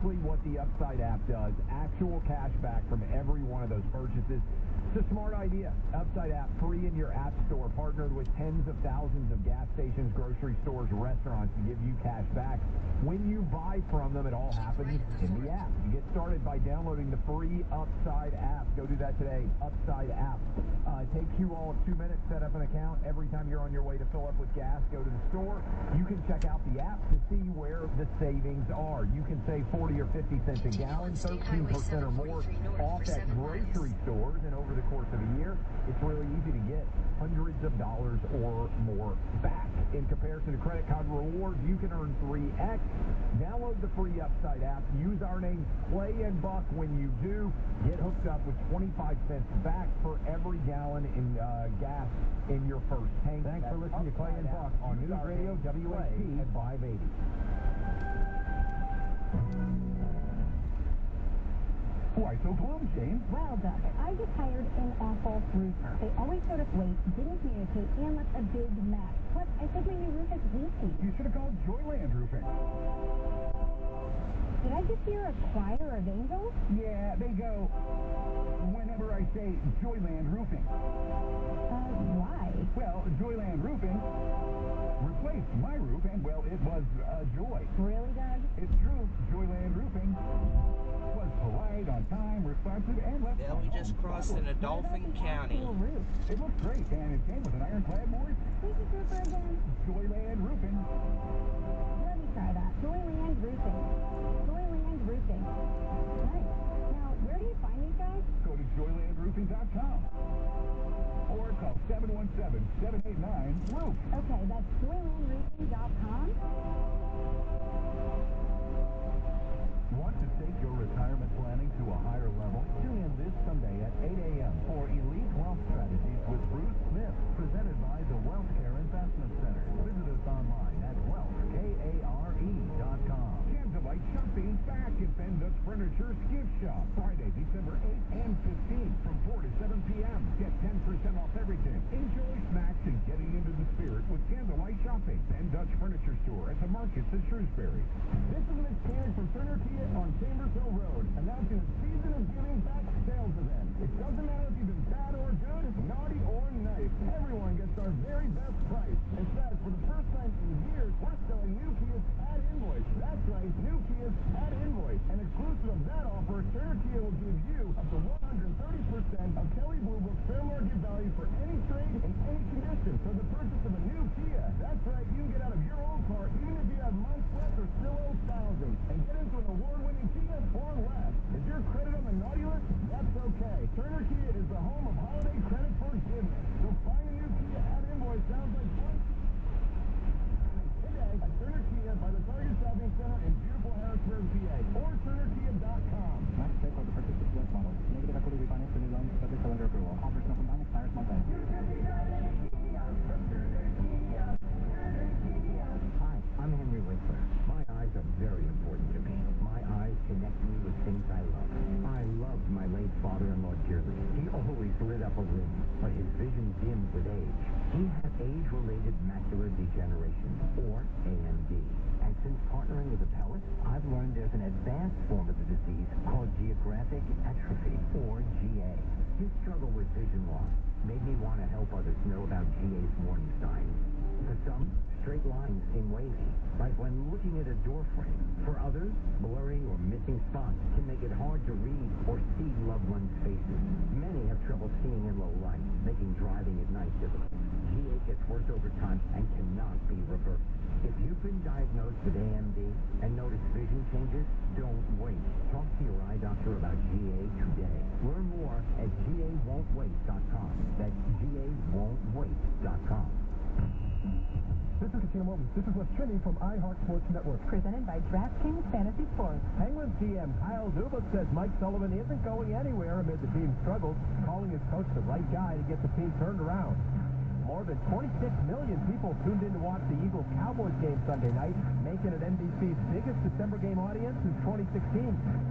exactly what the Upside app does. Actual cash back from every one of those purchases. It's a smart idea. Upside app, free in your app store, partnered with tens of thousands of gas stations, grocery stores, restaurants to give you cash back. When you buy from them, it all happens in the app. You get started by downloading the free Upside app. Go do that today. Upside app. It takes you all 2 minutes, set up an account. Every time you're on your way to fill up with gas, go to the store. You can check out the app to see where the savings are. You can save 40 or 50 cents a gallon, 13% or more off at grocery stores. And over the course of a year, it's really easy to get hundreds of dollars or more back. In comparison to credit card rewards, you can earn 3x. Download the free Upside app. Use our names Clay and Buck when you do. Get hooked up with 25 cents back for every gallon in gas in your first tank. Thanks for listening to Clay and Buck on News Radio WAT at 580. Why so glum, Shane? Well, Doug, I just hired an awful roofer. They always showed us late, didn't communicate, and left a big mess. Plus, I think my new roof is leaky. You should have called Joyland Roofing. Did I just hear a choir of angels? Yeah, they go whenever I say Joyland Roofing. Why? Well, Joyland Roofing replaced my roof, and, well, it was a joy. Really, Doug? It's true. Joyland Roofing was polite, on time, responsive, and left. Yeah, we just crossed into Dauphin County. Roof? It looks great, and it came with an ironclad board. Who's this roofer again? Joyland Roofing. Let me try that. Joyland Roofing. Joyland Roofing. Nice. Now, where do you find these guys? Go to joylandroofing.com or call 717-789-ROOF. Okay, that's joylandroofing.com. Want to take your retirement planning to a higher level? Tune in this Sunday at 8 a.m. for Elite Wealth Strategies with Bruce Smith, presented by the Wealth Care Investment Center. Visit us online at wealthkare.com. Candlelight shopping back at Ben Dutch Furniture's Gift Shop. Friday, December 8th and 15th from 4 to 7 p.m. Get 10% off everything. Enjoy snacks and getting into the spirit with Candlelight Shopping. Ben Dutch Furniture Store at the Markets in Shrewsbury. This is Mitch Cannon from Turner Kia on Chambers Hill Road, announcing a season of giving back sales event. It doesn't matter if you've been bad or good, naughty or nice. Everyone gets our very best price. In fact, for the first time in years, we're selling new Kias at invoice. That's right, new Kias at invoice. And exclusive of that offer, Turner Kia will give you up to 130% of Kelley Blue Book fair market value for any trade in any condition for the purchase of a new Kia. That's right, you can get out of your old car even if you have months left or still owe thousands and get into an award-winning Kia or less. Is your credit on the naughty list? That's okay. Turner Kia is the home of holiday credit forgiveness. So buying a new Kia at invoice sounds like fun today at Turner Kia by the Target Shopping Center in beautiful Harrisburg, PA, or turnerkia.com. Max pay for the purchase of select models. Negative equity refinance for new loans subject to lender approval. Offers no combined expires month end. Hi, I'm Henry Winkler. My eyes are very important to me. My eyes connect me with things I love. I loved my late father-in-law dearly. He always lit up a room, but his vision dimmed with age. He had age-related macular degeneration, or AMD. And since partnering with Apellis, I've learned there's an advanced form of the disease called geographic atrophy, or GA. His struggle with vision loss made me want to help others know about GA's warning signs. For some, straight lines seem wavy, like when looking at a door frame. For others, blurry or missing spots can make it hard to read or see loved ones' faces. Many have trouble seeing in low light, making driving at night difficult. GA gets worse over time and cannot be reversed. If you've been diagnosed with AMD and notice vision changes, don't wait. Talk to your eye doctor about GA today. Learn more at GAWon'tWait.com. That's GAWon'tWait.com. This is Casino Motors. This is what's trending from iHeart Sports Network. Presented by DraftKings Fantasy Sports. Penguins GM Kyle Dubas says Mike Sullivan isn't going anywhere amid the team's struggles, calling his coach the right guy to get the team turned around. More than 26 million people tuned in to watch the Eagles-Cowboys game Sunday night, making it NBC's biggest December game audience since 2016.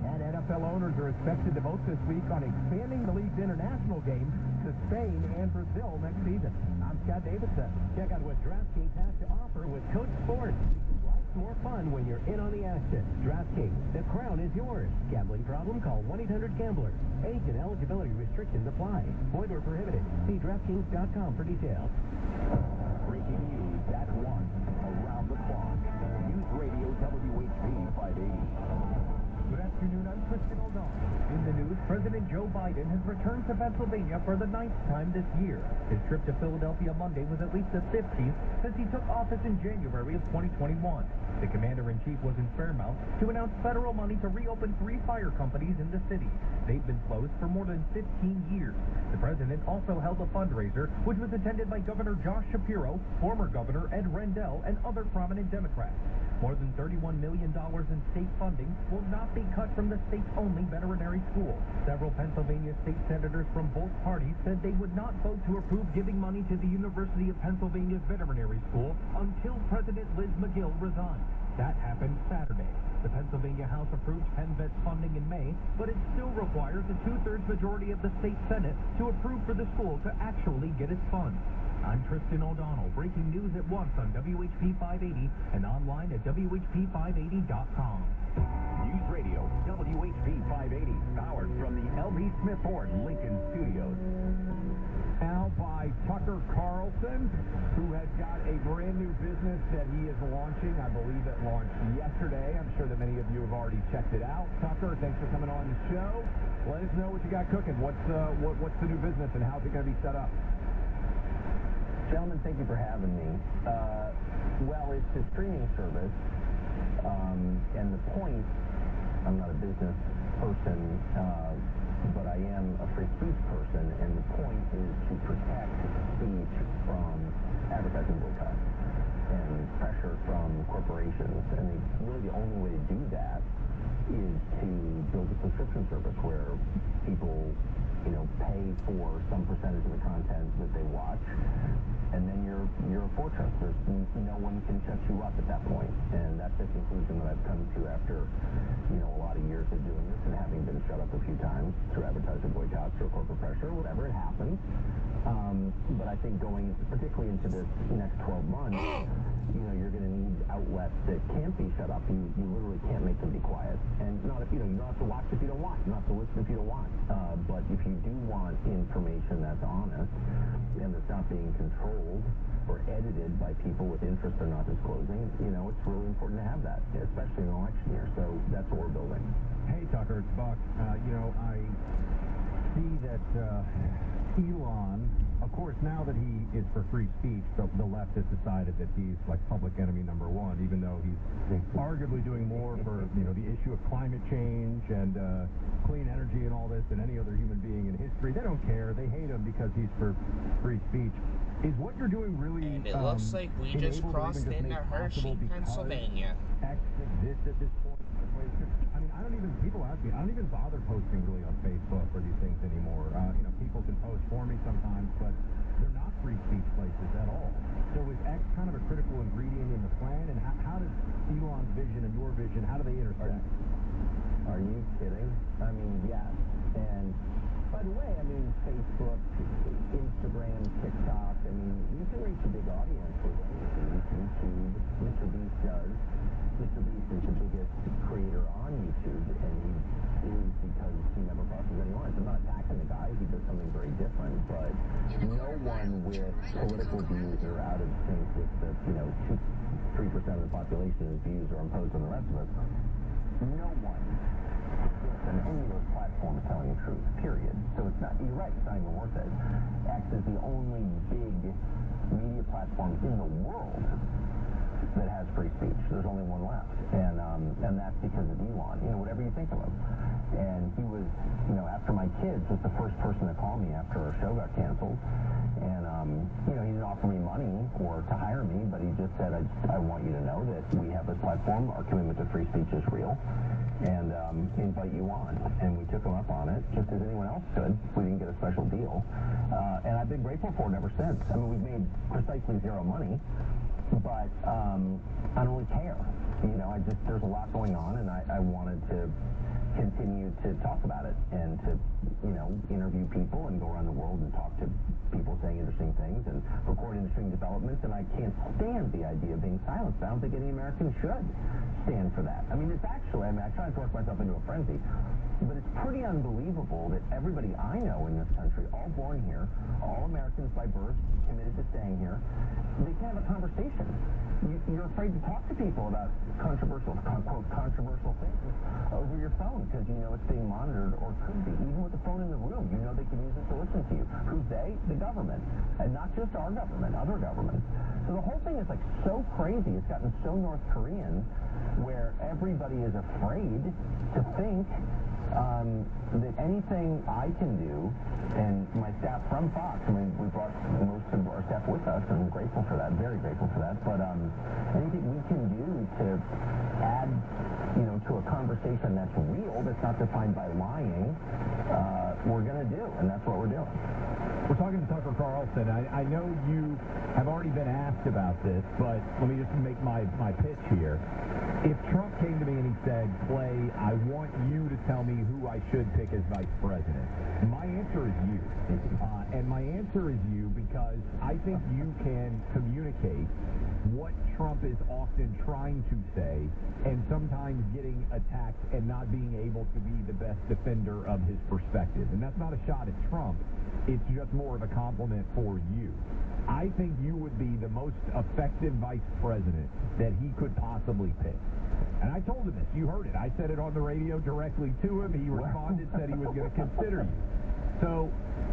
And NFL owners are expected to vote this week on expanding the league's international games to Spain and Brazil next season. I'm Scott Davidson. Check out what DraftKings has to offer with Coach Sports. more fun when you're in on the action. DraftKings, the crown is yours. Gambling problem? Call 1-800-GAMBLER. Age and eligibility restrictions apply. Void or prohibited. See DraftKings.com for details. Breaking news at 1, around the clock. News Radio WHP 580. Good afternoon, I'm Christian O'Donnell. In the news, President Joe Biden has returned to Pennsylvania for the 9th time this year. His trip to Philadelphia Monday was at least the 15th since he took office in January of 2021. The commander-in-chief was in Fairmount to announce federal money to reopen 3 fire companies in the city. They've been closed for more than 15 years. The president also held a fundraiser, which was attended by Governor Josh Shapiro, former Governor Ed Rendell, and other prominent Democrats. More than $31 million in state funding will not be cut from the state's only veterinary school. Several Pennsylvania state senators from both parties said they would not vote to approve giving money to the University of Pennsylvania's veterinary school until President Liz Magill resigns. That happened Saturday. The Pennsylvania House approved PennVet's funding in May, but it still requires a 2/3 majority of the state Senate to approve for the school to actually get its funds. I'm Tristan O'Donnell, breaking news at once on WHP 580 and online at WHP580.com. News Radio WHP 580, powered from the L.B. Smith Ford Lincoln Studios. Now by Tucker Carlson, who has got a brand new business that he is launching. I believe it launched yesterday. I'm sure that many of you have already checked it out. Tucker, thanks for coming on the show. Let us know what you got cooking. What's the new business and how's it going to be set up? Gentlemen, thank you for having me. Well, it's a streaming service, and the point, I'm not a business person, but I am a free speech person, and the point is to protect speech from advertising boycotts and pressure from corporations. And really the only way to do that is to build a subscription service where people, pay for some percentage of the content that they watch, and then you're a fortress. There's no one can shut you up at that point. And that's the conclusion that I've come to after, a lot of years of doing this and having been shut up a few times through advertiser boycotts or corporate pressure, whatever it happens. But I think going particularly into this next 12 months, you're going to need outlets that can't be shut up. You literally can't make them be quiet. And you don't have to watch if you don't want. You don't have to listen if you don't want. But if you do want information that's honest and that's not being controlled or edited by people with interests they're not disclosing, it's really important to have that, especially in an election year. So that's what we're building. Hey, Tucker, it's Buck. I see that Elon, of course, now that he is for free speech, the left has decided that he's like public enemy number one, even though he's arguably doing more for, the issue of climate change and clean energy and all this than any other human being in history. They don't care. They hate him because he's for free speech. Is what you're doing really And it looks like we just crossed into Hershey, Pennsylvania. X exists at this point. People ask me, I don't even bother posting really on Facebook or these things anymore. People can post for me sometimes, but they're not free speech places at all. So is X kind of a critical ingredient in the plan? And how does Elon's vision and your vision, how do they intersect? Are you kidding? Yes. And by the way, Facebook, Instagram, TikTok, you can reach a big audience with YouTube. Mr. Beast does. Mr. Beast is the biggest creator on YouTube, and he is because he never crosses any lines. I'm not attacking the guy. He does something very different, but no one with political views are out of sync with the, 2-3% of the population whose views are imposed on the rest of us. No one on any of those platforms telling the truth, period. So it's not, you're right, it's not even worth it. X is the only big media platform in the world that has free speech. There's only one left. And that's because of Elon, whatever you think of him. And he was, after my kids was the first person to call me after our show got canceled. And, he didn't offer me money or to hire me, but he just said, I want you to know that we have this platform, our commitment to free speech is real, and invite you on. And we took him up on it, just as anyone else could. We didn't get a special deal. And I've been grateful for it ever since. We've made precisely zero money, but I don't really care. there's a lot going on, and I wanted to continue to talk about it and to, interview people and go around the world and talk to people saying interesting things and record interesting developments. And I can't stand the idea of being silenced. I don't think any American should stand for that. I mean, it's actually, I try not to work myself into a frenzy, but it's pretty unbelievable that everybody I know in this country, all born here, all Americans by birth, committed to staying here, they can't have a conversation. You're afraid to talk to people about controversial, quote, controversial things over your phone because you know it's being monitored or could be. Even with the phone in the room, you know they can use it to listen to you. Who's they? The government. And not just our government, other governments. So the whole thing is like so crazy. It's gotten so North Korean where everybody is afraid to think that anything I can do, and my staff from Fox, I mean, we brought most of our staff with us, and I'm grateful for that, very grateful for that, but anything we can do to add, to a conversation that's real, that's not defined by lying, we're going to do, and that's what we're doing. We're talking to Tucker Carlson. I know you have already been asked about this, but let me just make my pitch here. If Trump came to me and he said, Clay, I want you to tell me who I should pick as vice president, my answer is you. And my answer is you because I think you can communicate what Trump is often trying to say and sometimes getting attacked and not being able to be the best defender of his perspective. And that's not a shot at Trump. It's just more of a compliment for you. I think you would be the most effective vice president that he could possibly pick. And I told him this. You heard it. I said it on the radio directly to him. He responded, said he was going to consider you. So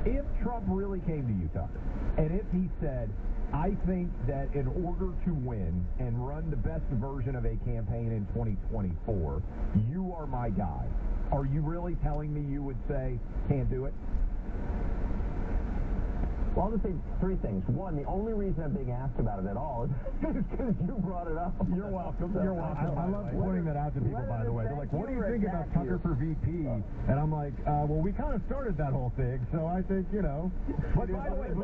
if Trump really came to you, Tucker, and if he said, I think that in order to win and run the best version of a campaign in 2024, you are my guy, are you really telling me you would say, can't do it? Well, I'll just say three things. One, the only reason I'm being asked about it at all is because you brought it up. You're welcome. You're welcome. I love pointing that out to people, by the way. They're like, what do you think about Tucker for VP? And I'm like, well, we kind of started that whole thing, so I think, But by the way,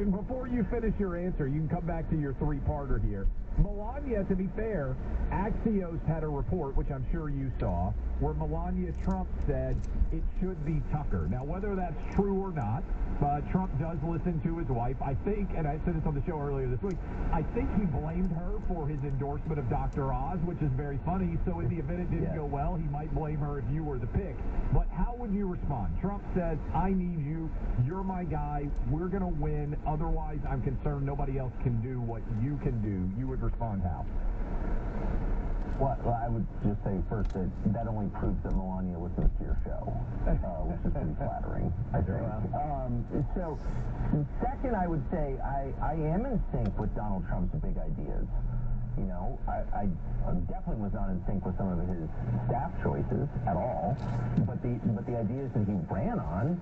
before you finish your answer, you can come back to your three-parter here. Melania, to be fair, Axios had a report, which I'm sure you saw, where Melania Trump said it should be Tucker. Now, whether that's true or not, Trump does listen to his wife. I think, and I said this on the show earlier this week, I think he blamed her for his endorsement of Dr. Oz, which is very funny. So in the event it didn't go well, he might blame her if you were the pick. But how would you respond? Trump says, I need you. You're my guy. We're going to win. Otherwise, I'm concerned nobody else can do what you can do. You would respond how? Well, I would just say first that only proves that Melania listens to your show, which is pretty flattering, I think. So, second, I would say I am in sync with Donald Trump's big ideas. I definitely was not in sync with some of his staff choices at all, but the ideas that he ran on,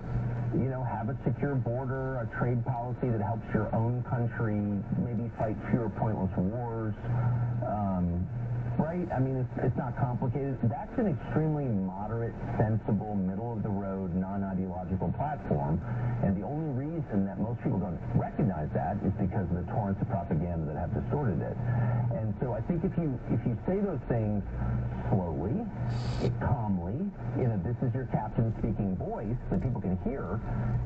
have a secure border, a trade policy that helps your own country, maybe fight fewer pointless wars, right? I mean, it's not complicated. That's an extremely moderate, sensible, middle-of-the-road, non-ideological platform, and the only reason that most people don't recognize that is because of the torrents of propaganda that have distorted it. And so I think if you say those things slowly, calmly, this is your captain speaking voice that people can hear,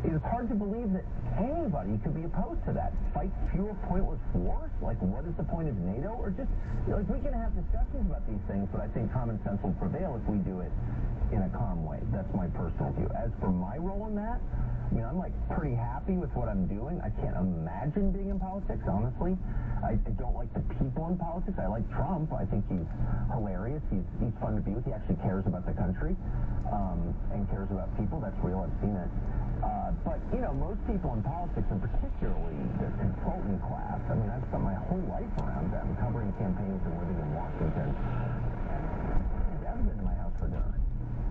it's hard to believe that anybody could be opposed to that. Fight fewer pointless wars? Like, what is the point of NATO? Or just, we can have discussions about these things, but I think common sense will prevail if we do it in a calm way. That's my personal view. As for my role in that, I'm pretty happy with what I'm doing. I can't imagine being in politics, honestly. I don't like the people in politics. I like Trump. I think he's hilarious. He's fun to be with. He actually cares about the country and cares about people. That's real. I've seen it. But, most people in politics, and particularly the consultant class, I've spent my whole life around them, covering campaigns and living in Washington. And nobody's ever been to my house for dinner.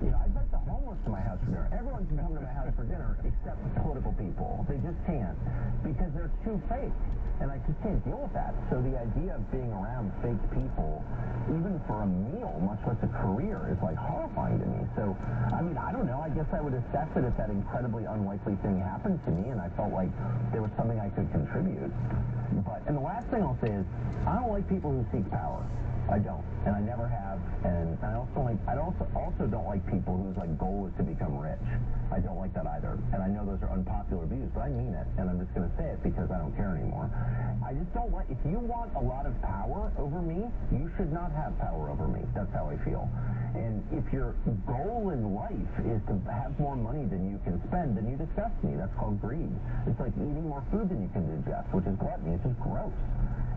I invite the homeless to my house for dinner. Everyone can come to my house for dinner except political people. They just can't because they're too fake. And I just can't deal with that. So the idea of being around fake people, even for a meal, much less a career, is horrifying to me. So, I don't know. I guess I would assess it if that incredibly unlikely thing happened to me and I felt like there was something I could contribute. And the last thing I'll say is, I don't like people who seek power. I don't, and I never have, and I also don't like people whose goal is to become rich. I don't like that either, and I know those are unpopular views, but I mean it, and I'm just going to say it because I don't care anymore. I just don't like, if you want a lot of power over me, you should not have power over me. That's how I feel. And if your goal in life is to have more money than you can spend, then you disgust me. That's called greed. It's like eating more food than you can digest, which is gluttony. It's just gross.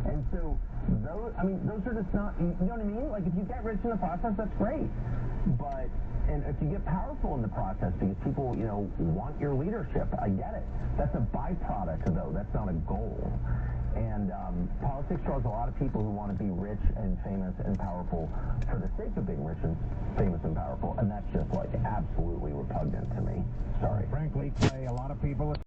And so, those are just not, you know what I mean? Like, if you get rich in the process, that's great. But, and if you get powerful in the process because people, want your leadership, I get it. That's a byproduct, though. That's not a goal. And politics draws a lot of people who want to be rich and famous and powerful for the sake of being rich and famous and powerful. And that's just, absolutely repugnant to me. Sorry. Frankly, Clay, a lot of people